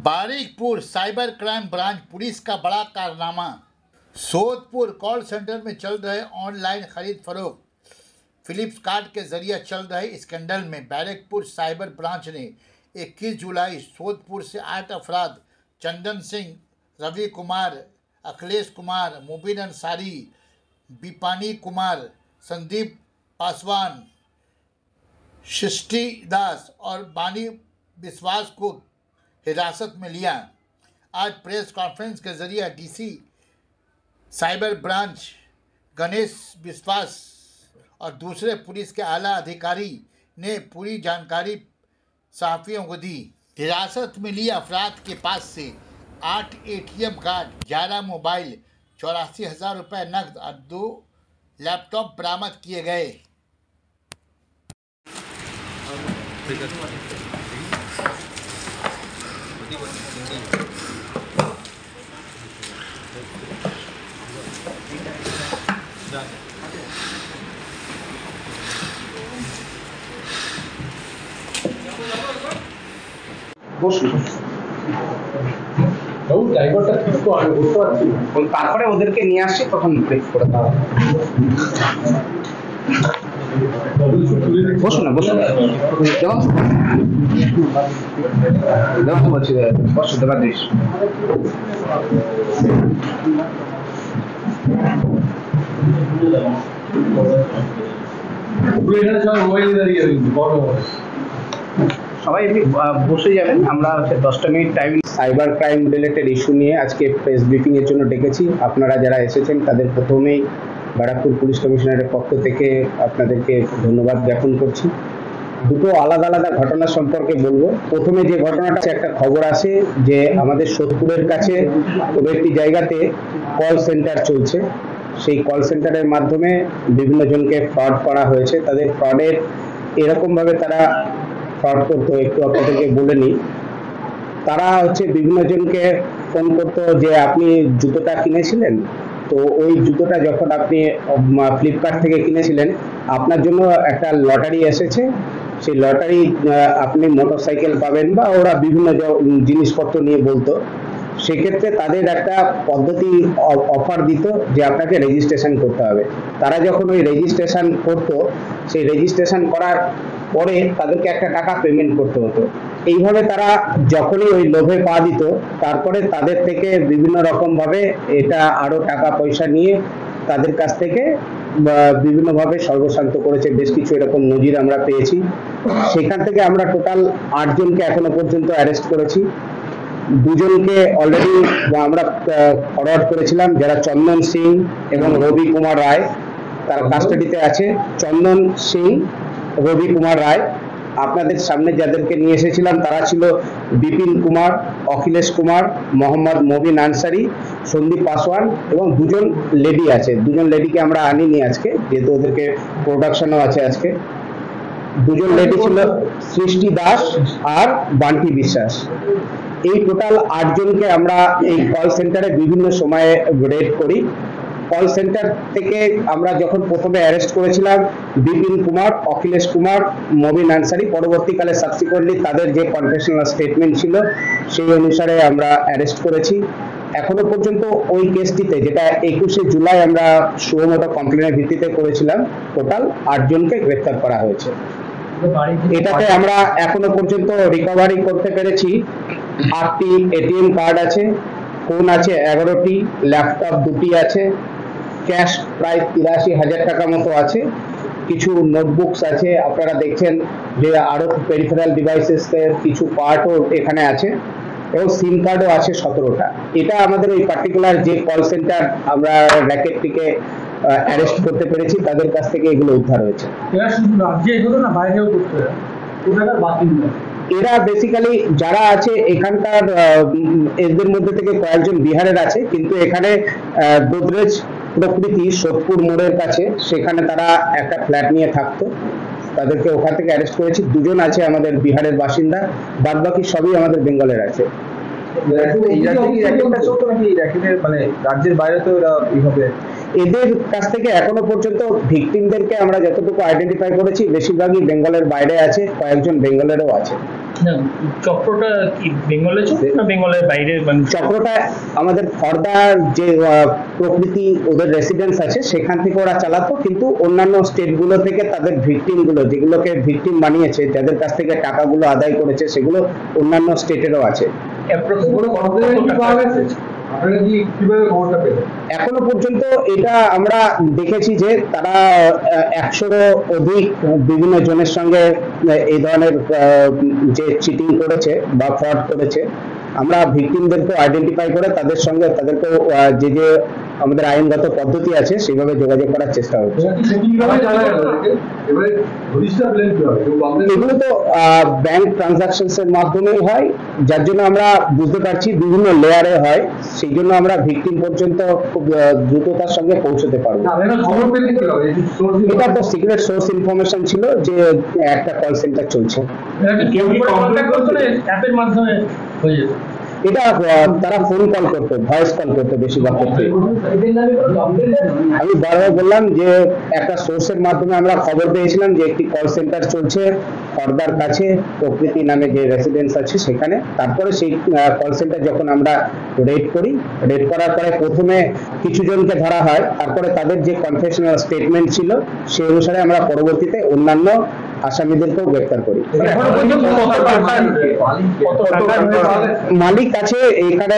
Barikpur cyber crime branch police का बड़ा कारनामा। सोदपुर कॉल सेंटर में चल रहे ऑनलाइन खरीद फरोख्त फ्लिपकार्ट के जरिए चल रहे स्कैंडल में बैरकपुर साइबर ब्रांच ने 21 जुलाई सोदपुर से 8 अफराद चंदन सिंह, रवि कुमार, अखिलेश कुमार, मुबीन अंसारी, बिपानी कुमार, संदीप पासवान, सृष्टि दास और बानी विश्वास को हिरासत में लिया। आज प्रेस कॉन्फ्रेंस के जरिए डीसी साइबर ब्रांच गणेश विश्वास और दूसरे पुलिस के आला अधिकारी ने पूरी जानकारी सहाफियों को दी। हिरासत में लिए अफराद के पास से 8 ATM कार्ड, 11 मोबाइल, 84,000 रुपये नकद और 2 लैपटॉप बरामद किए गए। তারপরে ওদেরকে নিয়ে আসছি, তখন ব্রেক করে দেওয়া। বসুন না, বসুন, যেমন বলছি বসুন, দেবার দিস। সবাই বসে যাবেন। আমরা 10টা minute time cyber crime related issue নিয়ে আজকে প্রেস ব্রিফিং এর জন্য ডেকেছি। আপনারা যারা এসেছেন তাদের প্রথমেই ব্যারাকপুর পুলিশ কমিশনারের পক্ষ থেকে আপনাদেরকে ধন্যবাদ জ্ঞাপন করছি। দুটো আলাদা আলাদা ঘটনা সম্পর্কে বলবো। প্রথমে যে ঘটনাটা, একটা খবর আসে যে আমাদের সোদপুরের কাছে কোনো একটি জায়গাতে কল সেন্টার চলছে। সেই কল সেন্টারের মাধ্যমে বিভিন্ন জনকে ফ্রড করা হয়েছে। তাদের ফ্রডের এরকমভাবে তারা ফ্রড করতো, একটু আপনাদেরকে বলে নিই। তারা বিভিন্ন জনকে ফোন করতো যে আপনি জুতোটা কিনেছিলেন, তো ওই জুতোটা যখন আপনি ফ্লিপকার্ট থেকে কিনেছিলেন, আপনার জন্য একটা লটারি এসেছে, সেই লটারি আপনি মোটরসাইকেল পাবেন, বা ওরা বিভিন্ন জিনিসপত্র নিয়ে বলতো। সেক্ষেত্রে তাদের একটা পদ্ধতি অফার দিত যে আপনাকে রেজিস্ট্রেশন করতে হবে। তারা যখন ওই রেজিস্ট্রেশন করতো, সেই রেজিস্ট্রেশন করার পরে তাদেরকে একটা টাকা পেমেন্ট করতে হতো। এইভাবে তারা যখনই ওই লোভে পা দিত, তারপরে তাদের থেকে বিভিন্ন রকমভাবে এটা আরো টাকা পয়সা নিয়ে তাদের কাছ থেকে বিভিন্নভাবে সর্বশান্ত করেছে। বেশ কিছু এরকম নজির আমরা পেয়েছি। সেখান থেকে আমরা টোটাল 8 জনকে এখনো পর্যন্ত অ্যারেস্ট করেছি। 2 জনকে অলরেডি আমরা ফরওয়ার্ড করেছিলাম, যারা চন্দন সিং এবং রবি কুমার রায়, তারা কাস্টাডিতে আছে। চন্দন সিং, রবি কুমার রায়, আপনাদের সামনে যাদেরকে নিয়ে এসেছিলাম তারা ছিল বিপিন কুমার, অখিলেশ কুমার, মোহাম্মদ মুবিন আনসারি, সন্দীপ পাসওয়ান এবং 2 জন লেডি আছে। 2 জন লেডিকে আমরা আনিনি আজকে, যেহেতু ওদেরকে প্রোডাকশনও আছে আজকে। 2 জন লেডি ছিল সৃষ্টি দাস আর বান্টি বিশ্বাস। এই টোটাল 8 জনকে আমরা এই কল সেন্টারে বিভিন্ন সময়ে রেড করি। কল সেন্টার থেকে আমরা যখন প্রথমে অ্যারেস্ট করেছিলাম বিপিন কুমার, অখিলেশ কুমার, মুবিন আনসারি, পরবর্তীকালে সাবসিকুয়েন্টলি তাদের যে কনফেশনাল স্টেটমেন্ট ছিল সেই অনুসারে আমরা অ্যারেস্ট করেছি। এখনো পর্যন্ত ওই কেসটিতে, যেটা 21শে জুলাই আমরা সুমোটো কমপ্লেনের ভিত্তিতে করেছিলাম, টোটাল 8 জনকে গ্রেফতার করা হয়েছে। এটাতে আমরা এখনো পর্যন্ত রিকভারি করতে পেরেছি 8টি ATM কার্ড আছে, ফোন আছে 11টি, ল্যাপটপ 2টি আছে, ক্যাশ প্রায় 83,000 টাকা মতো আছে, কিছু নোটবুকস আছে, আপনারা দেখছেন যে আরো পেরিফেরাল ডিভাইসেস এর কিছু পার্টও এখানে আছে, এবং সিম কার্ডও আছে 17টা। এটা আমাদের এই পার্টিকুলার যে কল সেন্টার আমরা র্যাকেটটিকে অ্যারেস্ট করতে পেরেছি, তাদের কাছ থেকে এগুলো উদ্ধার হয়েছে। এরা বেসিক্যালি যারা আছে এখানকার, এদের মধ্যে থেকে কয়েকজন বিহারের আছে, কিন্তু এখানে গোদরেজ প্রকৃতি সোদপুর মোড়ের কাছে, সেখানে তারা একটা ফ্ল্যাট নিয়ে থাকতো। তাদেরকে ওখান থেকে অ্যারেস্ট করেছি। 2 জন আছে আমাদের বিহারের বাসিন্দা, বাদ বাকি সবই আমাদের বেঙ্গলের আছে। রাজ্যের বাইরে তো এইভাবে এদের কাছ থেকে এখনো পর্যন্ত ভিকটিমদেরকে আমরা যতটুকু আইডেন্টিফাই করেছি বেশিরভাগই বেঙ্গলের বাইরে আছে, কয়েকজন বেঙ্গলেরও আছে। না, চক্রটা কি বেঙ্গলে চলে না বেঙ্গলের বাইরে, মানে চক্রটা আমাদের খর্দার যে প্রকৃতি ওদের রেসিডেন্স আছে সেখান থেকে ওরা চালাতো, কিন্তু অন্যান্য স্টেটগুলো থেকে তাদের ভিকটিমগুলো, যেগুলোকে ভিকটিম বানিয়েছে, যাদের কাছ থেকে টাকাগুলো আদায় করেছে, সেগুলো অন্যান্য স্টেটেরও আছে। এখনো পর্যন্ত এটা আমরা দেখেছি যে তারা 100-এরও অধিক বিভিন্ন জনের সঙ্গে এই ধরনের যে চিটিং করেছে বা ফ্রড করেছে। আমরা ভিকটিমদেরকে আইডেন্টিফাই করে তাদের সঙ্গে তাদেরকেও যে যে আমাদের আইনগত পদ্ধতি আছে সেভাবে যোগাযোগ করার চেষ্টা হচ্ছে। এগুলো তো ব্যাংক ট্রানজাকশনস এর মাধ্যমেই হয়, যার জন্য আমরা বুঝতে পারছি বিভিন্ন লেয়ারে হয়, সেই জন্য আমরা ভিকটিম পর্যন্ত খুব দ্রুততার সঙ্গে পৌঁছতে পারবো। এটা তো সিক্রেট সোর্স ইনফরমেশন ছিল যে একটা কল সেন্টার চলছে। কেউ কি কন্ট্যাক্ট করতে অ্যাপের মাধ্যমে হয়ে যেত? এটা তারা ফোন কল করতো, ভয়েস কল করতো বেশিরভাগ ক্ষেত্রে। আমি বারবার বললাম যে একটা সোর্সের মাধ্যমে আমরা খবর পেয়েছিলাম যে একটি কল সেন্টার চলছে খর্দার কাছে, প্রকৃতি নামে যে রেসিডেন্স আছে সেখানে। তারপরে সেই কল সেন্টার যখন আমরা রেড করি, রেড করার পরে প্রথমে কিছু জনকে ধরা হয়, তারপরে তাদের যে কনফেশনাল স্টেটমেন্ট ছিল সেই অনুসারে আমরা পরবর্তীতে অন্যান্য আসামিদেরকেও গ্রেফতার করি। মালিক আছে এখানে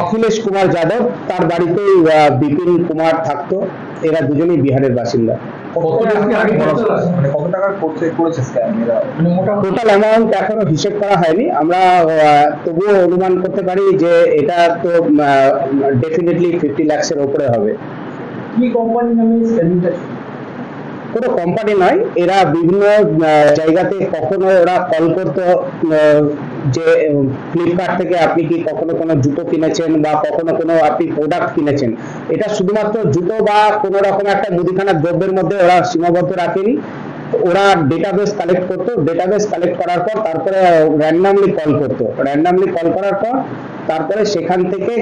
অখিলেশ কুমার যাদব, তার বাড়িতেই বিপিন কুমার থাকতো, এরা দুজনেই বিহারের বাসিন্দা। টোটাল অ্যামাউন্ট এখনো হিসেব করা হয়নি, আমরা তবুও অনুমান করতে পারি যে এটা তো ডেফিনেটলি 50 লাখের উপরে হবে। কি কোম্পানি নামে স্ক্যামিংটা? কোনো কোম্পানি নয়, এরা বিভিন্ন জায়গাতে কখনো ওরা কল করতো যে ফ্লিপকার্ট থেকে আপনি কি কখনো কোনো জুতো কিনেছেন বা কখনো কোনো আপনি প্রোডাক্ট কিনেছেন। এটা শুধুমাত্র জুতো বা কোনো রকম একটা মুদিখানার দ্রব্যের মধ্যে ওরা সীমাবদ্ধ রাখেনি, ওরা ডেটাবেস কালেক্ট করতো, ডেটাবেস কালেক্ট করার পর তারপরে র্যান্ডামলি কল করতো, র্যান্ডামলি কল করার পর তারপরে সেখান থেকে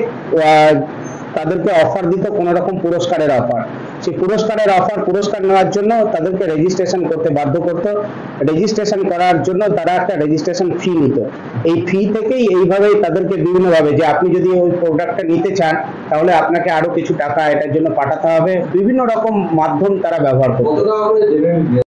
তাদেরকে অফার দিত কোনো রকম পুরস্কারের অফার। সেই পুরস্কার নেওয়ার জন্য তাদেরকে রেজিস্ট্রেশন করতে বাধ্য করতো। রেজিস্ট্রেশন করার জন্য তারা একটা রেজিস্ট্রেশন ফি নিত। এই ফি থেকেই এইভাবেই তাদেরকে বিভিন্নভাবে, যে আপনি যদি ওই প্রোডাক্টটা নিতে চান তাহলে আপনাকে আরো কিছু টাকা এটার জন্য পাঠাতে হবে, বিভিন্ন রকম মাধ্যম তারা ব্যবহার করতো।